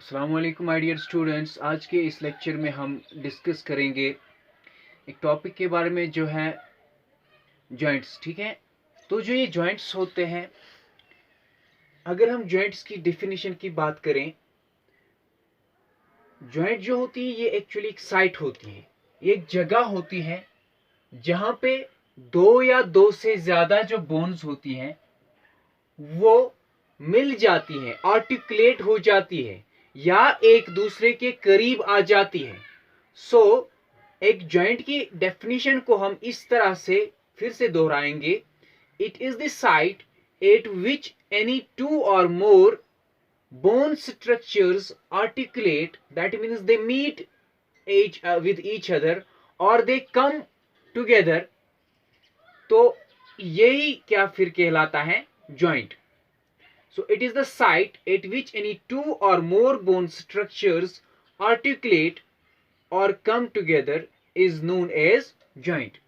अस्सलाम वालेकुम my dear students. आज के इस लेक्चर में हम डिस्कस करेंगे एक टॉपिक के बारे में जो है जॉइंट्स। ठीक है, तो जो ये जॉइंट्स होते हैं, अगर हम जॉइंट्स की डेफिनेशन की बात करें, जॉइंट जो होती है ये एक्चुअली एक साइट होती है, ये एक जगह होती है जहां पे दो या दो से ज्यादा जो बोन्स होती हैं वो मिल जाती है, आर्टिकुलेट हो जाती है या एक दूसरे के करीब आ जाती है। सो एक जॉइंट की डेफिनेशन को हम इस तरह से फिर से दोहराएंगे। It is the site eight which any two और मोर bone structures articulate, that means they meet with each other or they come together। तो यही क्या फिर कहलाता है joint. So it is the site at which any two or more bone structures articulate or come together is known as joint।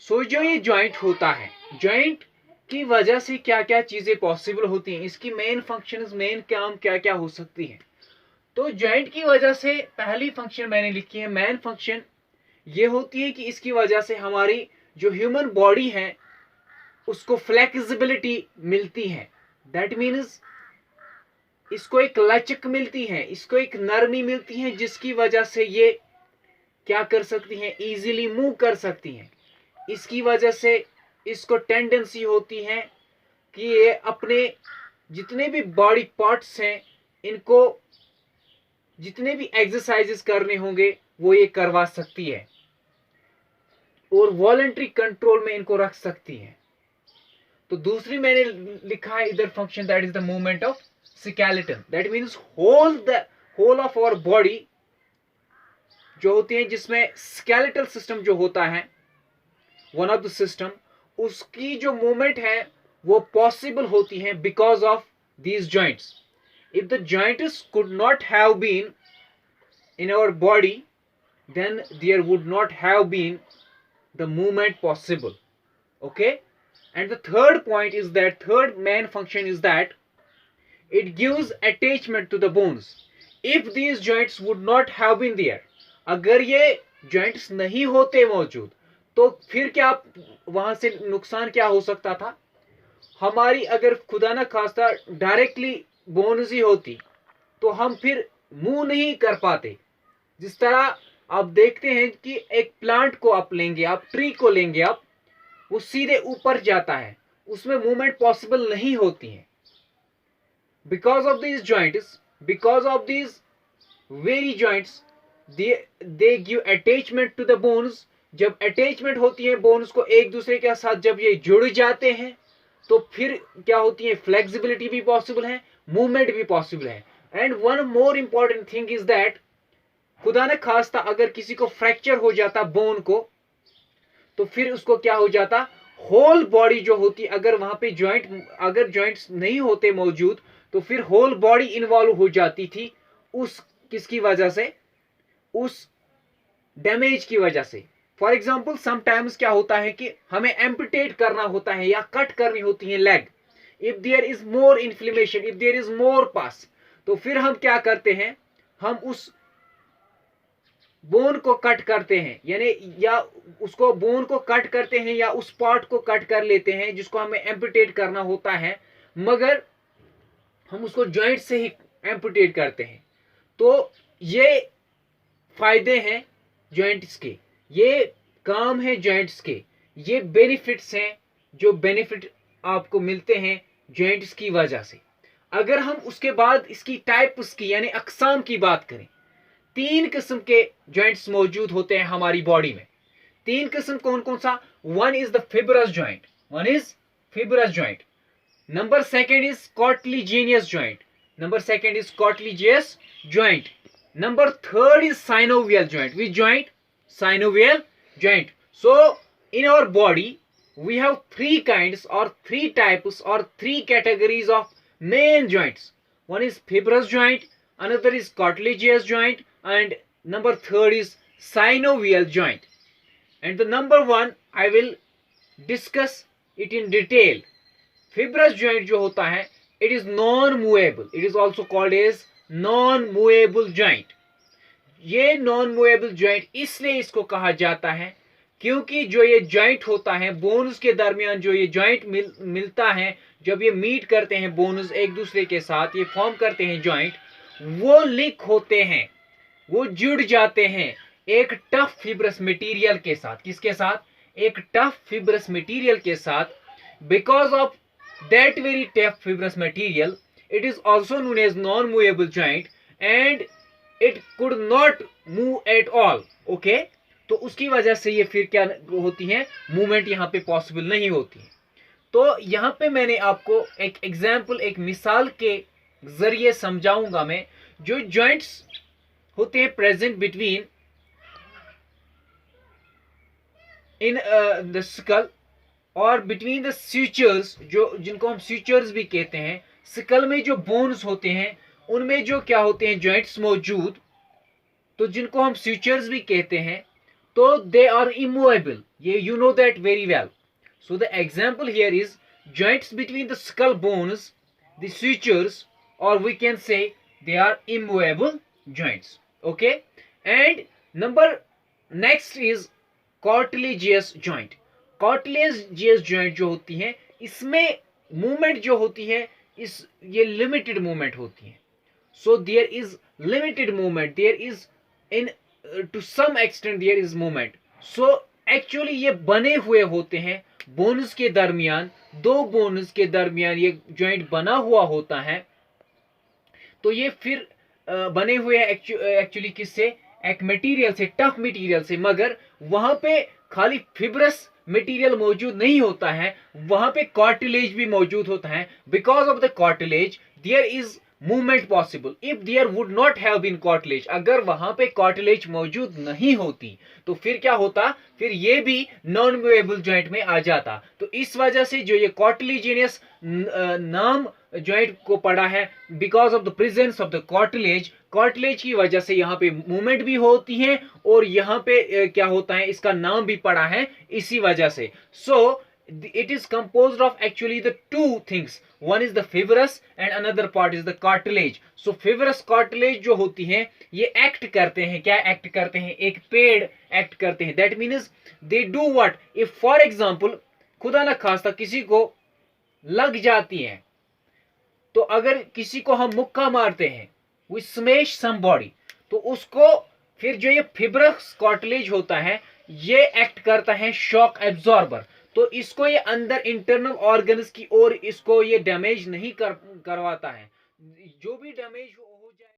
So जो ये joint होता है, joint की वजह से क्या क्या चीजें पॉसिबल होती हैं, इसकी मेन फंक्शंस, मेन काम क्या क्या हो सकती हैं। तो जॉइंट की वजह से पहली फंक्शन मैंने लिखी है, मेन फंक्शन ये होती है कि इसकी वजह से हमारी जो ह्यूमन बॉडी है उसको फ्लेक्सिबिलिटी मिलती है। दैट मीन्स इसको एक लचक मिलती है, इसको एक नरमी मिलती है, जिसकी वजह से ये क्या कर सकती हैं, इजीली मूव कर सकती हैं। इसकी वजह से इसको टेंडेंसी होती है कि ये अपने जितने भी बॉडी पार्ट्स हैं इनको जितने भी एक्सरसाइजेस करने होंगे वो ये करवा सकती है और वॉलंटरी कंट्रोल में इनको रख सकती है। तो दूसरी मैंने लिखा है इधर function, that is the movement of skeleton. That means whole of our body जो होती है, जिसमें स्केलेटल सिस्टम जो होता है, वन ऑफ द सिस्टम, उसकी जो मूवमेंट है वो पॉसिबल होती है because of these joints. If the joints could not have been in our body, then there would not have been the movement possible. Okay, and the third point is that third main function is that it gives attachment to the bones. If these joints would not have been there, अगर ये joints नहीं होते मौजूद तो फिर क्या वहां से नुकसान क्या हो सकता था हमारी, अगर खुदा ना खास्ता डायरेक्टली बोन्स ही होती तो हम फिर मूव नहीं कर पाते। जिस तरह आप देखते हैं कि एक प्लांट को आप लेंगे, आप ट्री को लेंगे, आप वो सीधे ऊपर जाता है, उसमें मूवमेंट पॉसिबल नहीं होती है because of these joints, because of these very joints they give attachment to the bones. जब अटैचमेंट होती है बोन्स को एक दूसरे के साथ, जब ये जुड़ जाते हैं तो फिर क्या होती है, फ्लेक्सिबिलिटी भी पॉसिबल है, मूवमेंट भी पॉसिबल है। And one more important thing is that खुदा न खास्ता अगर किसी को फ्रैक्चर हो जाता बोन को, तो फिर उसको क्या हो जाता, होल बॉडी जो होती, अगर वहां पे अगर जॉइंट्स नहीं होते मौजूद तो फिर होल बॉडी इन्वॉल्व हो जाती थी उस किसकी वजह से, उस डैमेज की वजह से। फॉर एग्जाम्पल समटाइम्स क्या होता है कि हमें एम्पुटेट करना होता है या कट करनी होती है leg. If there is more inflammation, if there is more pus, तो फिर हम क्या करते हैं, हम उस बोन को कट करते हैं, यानी या उसको बोन को कट करते हैं या उस पार्ट को कट कर लेते हैं जिसको हमें एम्पुटेट करना होता है, मगर हम उसको जॉइंट से ही एम्पुटेट करते हैं। तो ये फायदे हैं जॉइंट्स के, ये काम है जॉइंट्स के, ये बेनिफिट्स हैं जो बेनिफिट आपको मिलते हैं जॉइंट्स की वजह से। अगर हम उसके बाद इसकी टाइप्स की यानी अकसाम की बात करें, तीन किस्म के जॉइंट्स मौजूद होते हैं हमारी बॉडी में। तीन किस्म कौन कौन सा, one is the fibrous joint, one is fibrous joint, number second is cartilaginous joint, number second is cartilaginous joint, number third is synovial joint. Which joint, synovial joint. So in our body we have three kinds or three types or three categories of main joints. One is fibrous joint, another is cartilaginous joint, and number third is synovial joint. And the number one I will discuss it in detail. Fibrous joint जो होता है, it is non movable, it is also called as non movable joint. ये non movable joint इसलिए इसको कहा जाता है क्योंकि जो ये जॉइंट होता है बोन्स के दरमियान, जो ये जॉइंट मिलता है, जब ये मीट करते हैं बोन्स एक दूसरे के साथ, ये फॉर्म करते हैं जॉइंट, वो लिंक होते हैं, वो जुड़ जाते हैं एक टफ फिब्रस मटेरियल के साथ। किसके साथ? एक टफ फिब्रस मटेरियल के साथ। Because of that very tough fibrous material it is also known as non movable joint and it could not move at all. Okay, तो उसकी वजह से ये फिर क्या होती है, मूवमेंट यहाँ पे पॉसिबल नहीं होती है। तो यहाँ पे मैंने आपको एक एग्जाम्पल, एक मिसाल के जरिए समझाऊंगा मैं, जो जॉइंट्स होते हैं present between in the skull और बिटवीन द स्यूचर्स, जो जिनको हम स्यूचर्स भी कहते हैं। स्कल में जो बोन्स होते हैं उनमें जो क्या होते हैं, जॉइंट्स मौजूद, तो जिनको हम स्यूचर्स भी कहते हैं, तो दे आर इमूवेबल। ये you know that very well. So the example here is joints between the skull bones, the sutures, or we can say they are immovable joints. Okay, and number next is cartilaginous joint. Cartilaginous joint जो होती है, इसमें movement जो होती है, इस ये limited movement होती है। So there is limited movement, there is in to some extent there is movement. So actually ये बने हुए होते हैं बोन्स के दरमियान, दो बोन्स के दरमियान ये जॉइंट बना हुआ होता है। तो ये फिर बने हुए हैं एक्चुअली किससे, एक मटेरियल से, टफ मटेरियल से। मगर वहां पे खाली फिब्रस मटेरियल मौजूद नहीं होता है, वहां पे कार्टिलेज भी मौजूद होता है। Because of the cartilage there is movement possible. If there would not have been cartilage, अगर वहां पे कार्टिलेज मौजूद नहीं होती तो फिर क्या होता, फिर ये भी नॉन मूवेबल जॉइंट में आ जाता। तो इस वजह से जो ये कार्टिलेजिनियस नाम जॉइंट को पड़ा है, because of the presence of the cartilage, cartilage की वजह से यहाँ पे मूवमेंट भी होती है और यहाँ पे क्या होता है, इसका नाम भी पड़ा है इसी वजह से। सो it is composed of actually the two things, one is the fibrous and another part is the cartilage. So fibrous cartilage जो होती है ये एक्ट करते हैं, क्या एक्ट करते हैं, एक पेड़ एक्ट करते हैं। that means they do what, if for example खुदा न खास्ता किसी को लग जाती है, तो अगर किसी को हम मुक्का मारते हैं, we smash somebody, तो उसको फिर जो ये फिब्रस कार्टिलेज होता है ये एक्ट करता है शॉक एब्जॉर्बर। तो इसको ये अंदर इंटरनल ऑर्गन्स की ओर इसको ये डैमेज नहीं करवाता है। जो भी डैमेज हो